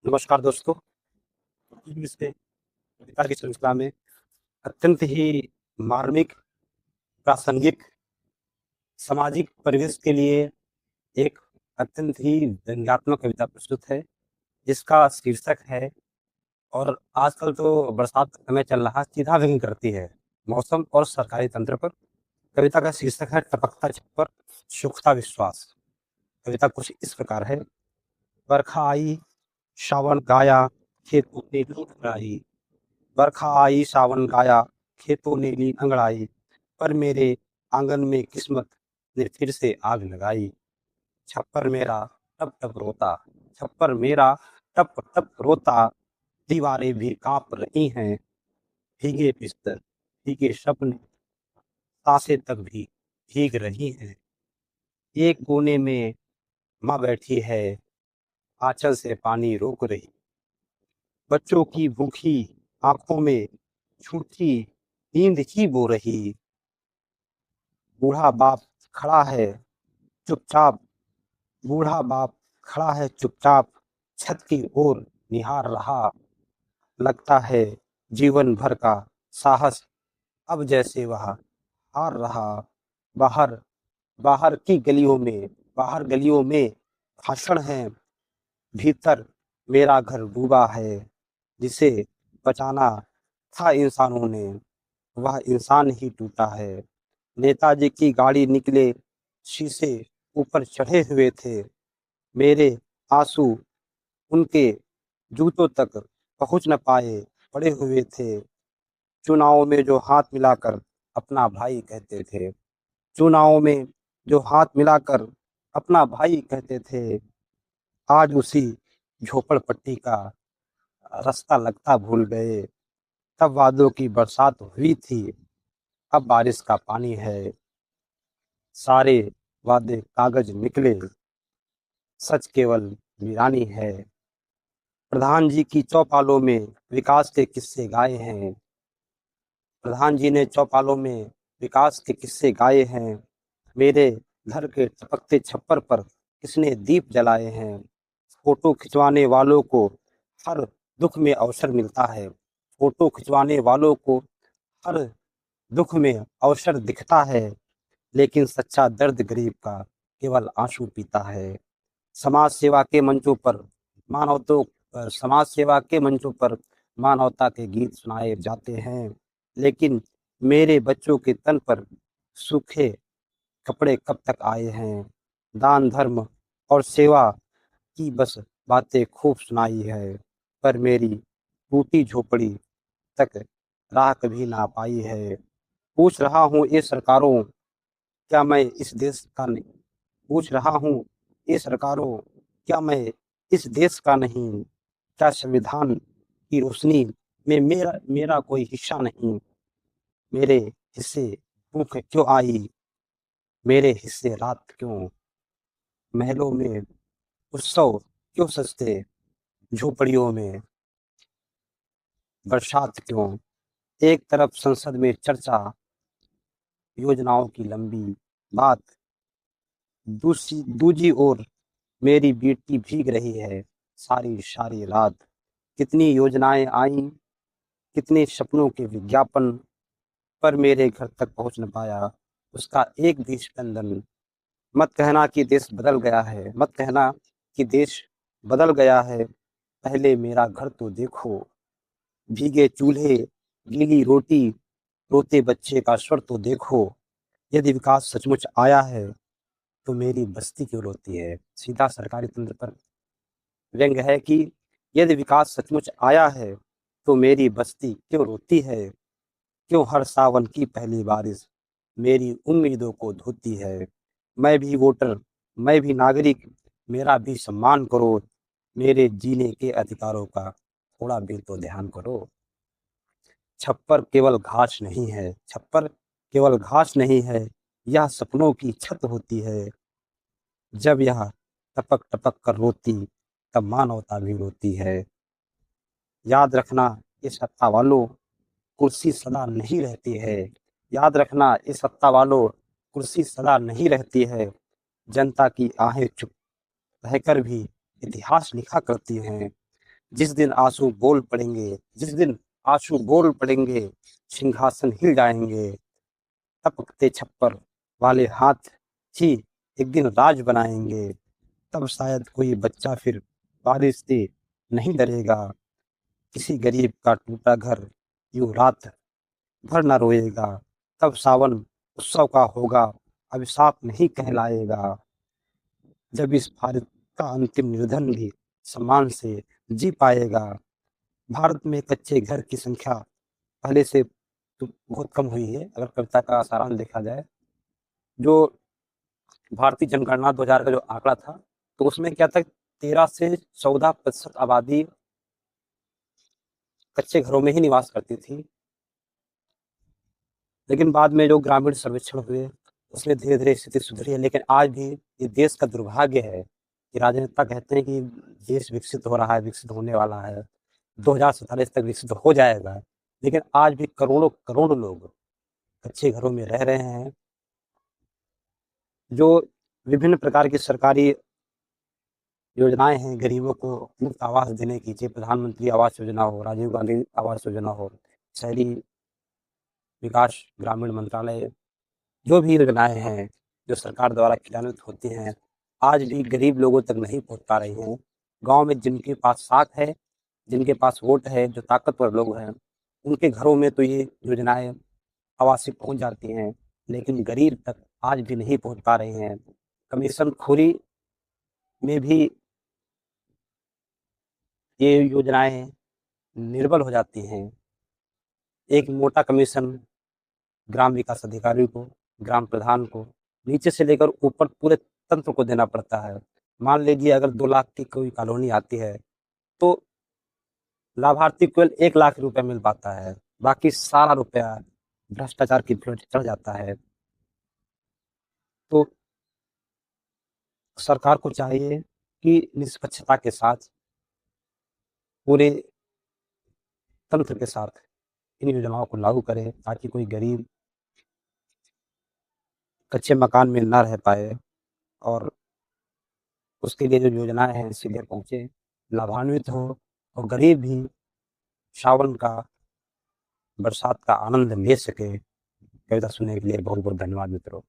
नमस्कार दोस्तों। इस पे कविता की श्रृंखला में अत्यंत ही मार्मिक, प्रासंगिक, सामाजिक परिवेश के लिए एक अत्यंत ही व्यंग्यात्मक कविता प्रस्तुत है, जिसका शीर्षक है। और आजकल तो बरसात का समय चल रहा, सीधा व्यंग्य करती है मौसम और सरकारी तंत्र पर। कविता का शीर्षक है टपकता छप्पर, सूखता विश्वास। कविता कुछ इस प्रकार है। बरखा आई, सावन गाया, खेतों ने नींद आई। बरखा आई, सावन गाया, खेतों ने ली अंगड़ाई। पर मेरे आंगन में किस्मत ने फिर से आग लगाई। छप्पर मेरा टप टप रोता, छप्पर मेरा टप टप रोता। दीवारें भी कांप रही हैं, भीगे बिस्तर, भीगे सपने, सांसें तक भी भीग रही हैं। एक कोने में माँ बैठी है, आंचल से पानी रोक रही। बच्चों की भूखी आंखों में झूठी नींद ही बो रही। बूढ़ा बाप खड़ा है चुपचाप, बूढ़ा बाप खड़ा है चुपचाप, छत की ओर निहार रहा। लगता है जीवन भर का साहस अब जैसे वह हार रहा। बाहर बाहर की गलियों में बाहर गलियों में भाषण है, भीतर मेरा घर डूबा है। जिसे बचाना था इंसानों ने, वह इंसान ही टूटा है। नेताजी की गाड़ी निकले, शीशे ऊपर चढ़े हुए थे। मेरे आंसू उनके जूतों तक पहुंच न पाए, पड़े हुए थे। चुनाव में जो हाथ मिलाकर अपना भाई कहते थे, चुनाव में जो हाथ मिलाकर अपना भाई कहते थे, आज उसी झोपड़पट्टी का रास्ता लगता भूल गए। तब वादों की बरसात हुई थी, अब बारिश का पानी है। सारे वादे कागज निकले, सच केवल वीरानी है। प्रधान जी की चौपालों में विकास के किस्से गाए हैं। प्रधान जी ने चौपालों में विकास के किस्से गाए हैं। मेरे घर के टपकते छप्पर पर किसने दीप जलाए हैं। फोटो खिंचवाने वालों को हर दुख में अवसर मिलता है। फोटो खिंचवाने वालों को हर दुख में अवसर दिखता है, लेकिन सच्चा दर्द गरीब का केवल आंसू पीता है। समाज सेवा के मंचों पर समाज सेवा के मंचों पर मानवता के गीत सुनाए जाते हैं, लेकिन मेरे बच्चों के तन पर सूखे कपड़े कब तक आए हैं। दान धर्म और सेवा की बस बातें खूब सुनाई है, पर मेरी टूटी झोपड़ी तक राह कभी ना पाई है। पूछ रहा हूँ ये सरकारों, क्या मैं इस देश का नहीं पूछ रहा हूँ ये सरकारों, क्या मैं इस देश का नहीं। क्या संविधान की रोशनी में मेरा मेरा कोई हिस्सा नहीं। मेरे हिस्से भूख क्यों आई, मेरे हिस्से रात क्यों। महलों में उत्सव क्यों सजते, झोपड़ियों में बरसात क्यों। एक तरफ संसद में चर्चा, योजनाओं की लंबी बात, दूसरी ओर मेरी बेटी भीग रही है सारी सारी रात। कितनी योजनाएं आई, कितने सपनों के विज्ञापन, पर मेरे घर तक पहुंच न पाया उसका एक भी स्पंदन। मत कहना कि देश बदल गया है, मत कहना कि देश बदल गया है। पहले मेरा घर तो देखो, भीगे चूल्हे, गीली रोटी, रोते बच्चे का स्वर तो देखो। यदि विकास सचमुच आया है तो मेरी बस्ती क्यों रोती है। सीधा सरकारी तंत्र पर व्यंग्य है कि यदि विकास सचमुच आया है तो मेरी बस्ती क्यों रोती है। क्यों हर सावन की पहली बारिश मेरी उम्मीदों को धोती है। मैं भी वोटर, मैं भी नागरिक, मेरा भी सम्मान करो। मेरे जीने के अधिकारों का थोड़ा भी तो ध्यान करो। छप्पर केवल घास नहीं है, छप्पर केवल घास नहीं है, यह सपनों की छत होती है। जब यह टपक टपक कर रोती, तब मानवता भी रोती है। याद रखना इस सत्ता वालों, कुर्सी सदा नहीं रहती है। याद रखना इस सत्ता वालों, कुर्सी सदा नहीं रहती है। जनता की आहें चुप रहकर भी इतिहास लिखा करती हैं। जिस दिन आंसू बोल पड़ेंगे, जिस दिन आंसू बोल पड़ेंगे, सिंहासन हिल जाएंगे, तपकते छप्पर वाले हाथ ही एक दिन राज बनाएंगे। तब शायद कोई बच्चा फिर बारिश से नहीं डरेगा, किसी गरीब का टूटा घर यूं रात भर न रोएगा। तब सावन उत्सव का होगा, अभिशाप नहीं कहलाएगा। जब इस भारत का अंतिम निर्धन भी सम्मान से जी पाएगा। भारत में कच्चे घर की संख्या पहले से तो बहुत कम हुई है। अगर कविता का सारांश देखा जाए, जो भारतीय जनगणना 2000 का जो आंकड़ा था, तो उसमें क्या था, 13 से 14% आबादी कच्चे घरों में ही निवास करती थी। लेकिन बाद में जो ग्रामीण सर्वेक्षण हुए, उसमें धीरे-धीरे स्थिति सुधरी है। लेकिन आज भी ये देश का दुर्भाग्य है कि राजनेता कहते हैं कि देश विकसित हो रहा है, विकसित होने वाला है, 2047 तक विकसित हो जाएगा। लेकिन आज भी करोड़ों लोग कच्चे घरों में रह रहे हैं। जो विभिन्न प्रकार की सरकारी योजनाएँ हैं, गरीबों को मुफ्त आवास देने की, चाहे प्रधानमंत्री आवास योजना हो, राजीव गांधी आवास योजना हो, शहरी विकास ग्रामीण मंत्रालय, जो भी योजनाएँ हैं, जो सरकार द्वारा क्रियान्वित होती हैं, आज भी गरीब लोगों तक नहीं पहुँच पा रही हैं। गाँव में जिनके पास साख है, जिनके पास वोट है, जो ताकतवर लोग हैं, उनके घरों में तो ये योजनाएँ आवासीय पहुँच जाती हैं, लेकिन गरीब तक आज भी नहीं पहुँच पा रही हैं। कमीशनखोरी में भी ये योजनाएँ निर्बल हो जाती हैं। एक मोटा कमीशन ग्राम विकास अधिकारी को, ग्राम प्रधान को, नीचे से लेकर ऊपर पूरे तंत्र को देना पड़ता है। मान लीजिए अगर 2 लाख की कोई कॉलोनी आती है, तो लाभार्थी को केवल 1 लाख रुपया मिल पाता है, बाकी सारा रुपया भ्रष्टाचार की भेंट चढ़ जाता है। तो सरकार को चाहिए कि निष्पक्षता के साथ, पूरे तंत्र के साथ इन योजनाओं को लागू करे, ताकि कोई गरीब कच्चे मकान में ना रह पाए और उसके लिए जो योजनाएँ हैं सीधे पहुँचे, लाभान्वित हो और गरीब भी सावन का, बरसात का आनंद ले सके। कविता सुनने के लिए बहुत-बहुत धन्यवाद मित्रों।